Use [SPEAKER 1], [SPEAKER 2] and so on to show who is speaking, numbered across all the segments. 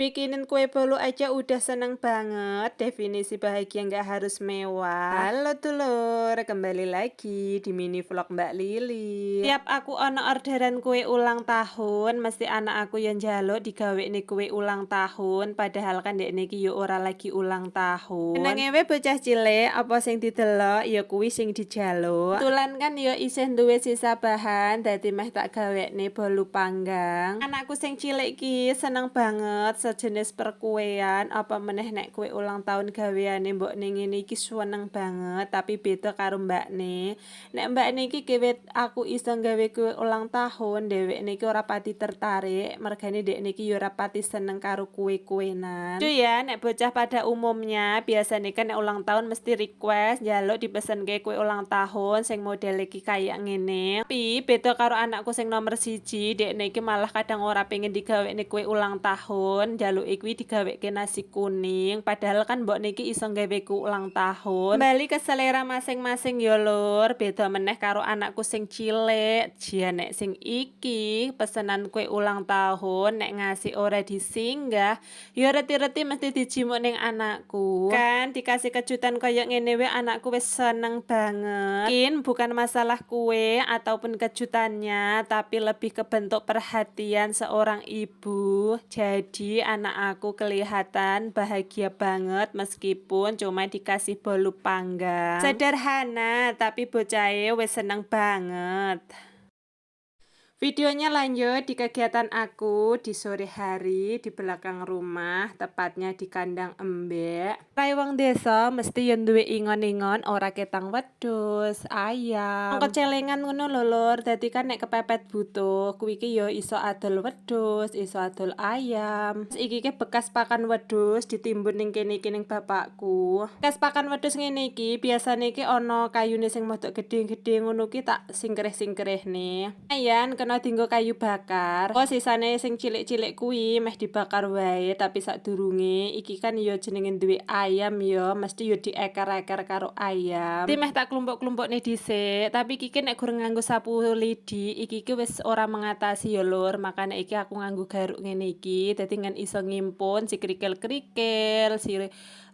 [SPEAKER 1] Bikinin kue bolu aja udah seneng banget. Definisi bahagia nggak harus mewah. Halo dulur, kembali lagi di mini vlog Mbak Lili. Tiap aku ono orderan kue ulang tahun, mesti anak aku yang njaluk digawe nih kue ulang tahun. Padahal kan dek niki yo ora lagi ulang tahun. Senenge we bocah cilik, apa sing didelok ya kuwi sing dijaluk. Kebetulan kan yo isih duwe sisa bahan, dadi meh tak gawe nih bolu panggang. Anakku sing cilik ki seneng banget sejenis perkuean, apa meneh nek kue ulang tahun gaweane mbok ning ngene iki seneng banget, tapi beda karo mbakne. Nek mbakne iki gawe aku iso gawe kue ulang tahun, dheweke niki ora pati tertarik, mergane dek niki yo ora pati seneng karo kue-kuenan. Cuy ya, nek bocah pada umumnya biasanya kan nek ulang tahun mesti request njaluk dipesenke kue ulang tahun sing model iki kayak ngene. Tapi beda karo anakku sing nomor siji, dek niki malah kadang ora pengen digawekne kue ulang tahun, njaluke kuwi digaweke nasi kuning, padahal kan mbok niki iso gawe kue ulang tahun. Kembali ke selera masing-masing yo lur, beda meneh karo anakku sing cilik. Jian nek sing iki pesenan kue ulang tahun nek ngasih ora disinggah, yo reti-reti mesti dijimuk ning anakku. Kan dikasih kejutan kayak ngene we anakku wis seneng banget. Mungkin bukan masalah kue ataupun kejutannya, tapi lebih ke bentuk perhatian seorang ibu. Jadi anak aku kelihatan bahagia banget meskipun cuma dikasih bolu panggang. Sederhana, tapi bocahe wis seneng banget. Videonya lanjut di kegiatan aku di sore hari di belakang rumah, tepatnya di kandang embek. Rai wong desa mesti yo duwe ingon-ingon ora ketang wedhus, ayam. Angko celengan ngono lho lur, dadi kan nek kepepet butuh, kuwi ki yo iso adol wedhus, iso adol ayam. Terus iki ki bekas pakan wedhus ditimbun ning kene iki ning bapakku. Bekas pakan wedhus ngene iki biasane ki ana kayune sing modok gedhe-gedhe ngono ki tak singkrih-singkrihne. Ayan kena dinggo kayu bakar. Oh sisane sing cilik-cilik kuwi meh dibakar wae, tapi sadurunge iki kan yo jenenge duwe ayam yo, mesti yo dieker-eker karo ayam. Ti meh tak klumpuk-klumpukne dhisik, tapi iki nek gur nganggo sapu lidi, iki ki wis ora mengatasi yo lur, makane iki aku nganggo garuk ngene iki, dadi ngan iso ngimpun si krikil-krikil, si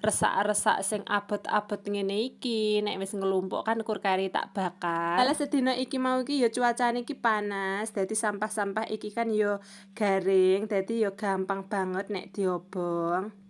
[SPEAKER 1] resak-resak sing abot-abot ngene iki. Nek wis ngelumpuk kan kur kari tak bakar. Lah sedina iki mau iki yo cuacane iki panas, dadi sampah-sampah iki kan yo garing, dadi yo gampang banget nek diobong.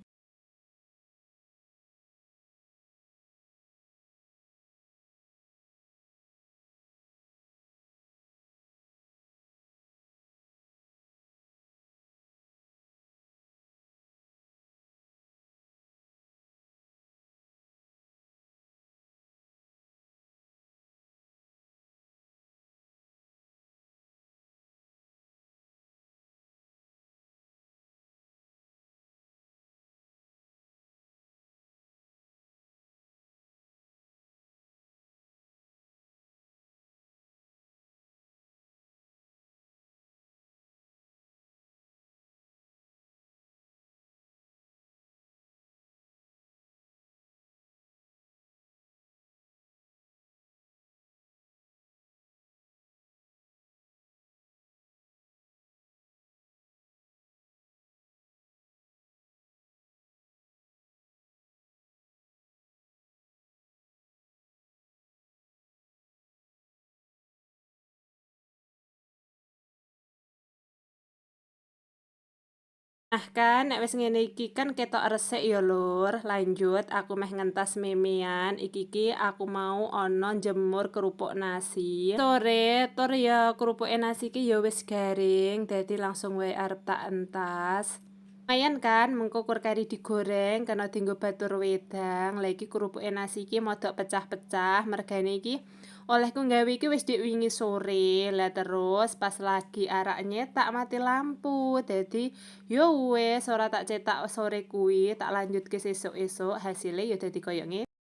[SPEAKER 1] Nah kan, nek wis ngene iki kan ketok resik ya lur. Lanjut, aku meh ngentas memean. Iki aku mau ono jemur kerupuk nasi. Sore, tur ya kerupuk nasi iki ya wis garing, dadi langsung wae arep tak entas. Lumayan kan, mengko kur kari digoreng, kena dienggo batur wedang. Lah iki kerupuk nasi iki modok pecah-pecah, mergane iki olehku nggawe iki wis dik wingi sore. Lah terus pas lagi arak nyetak mati lampu. Dadi yo wis ora tak cetak sore kuwi, tak lanjutke sesuk-esuk, hasilnya ya dadi koyo ngene.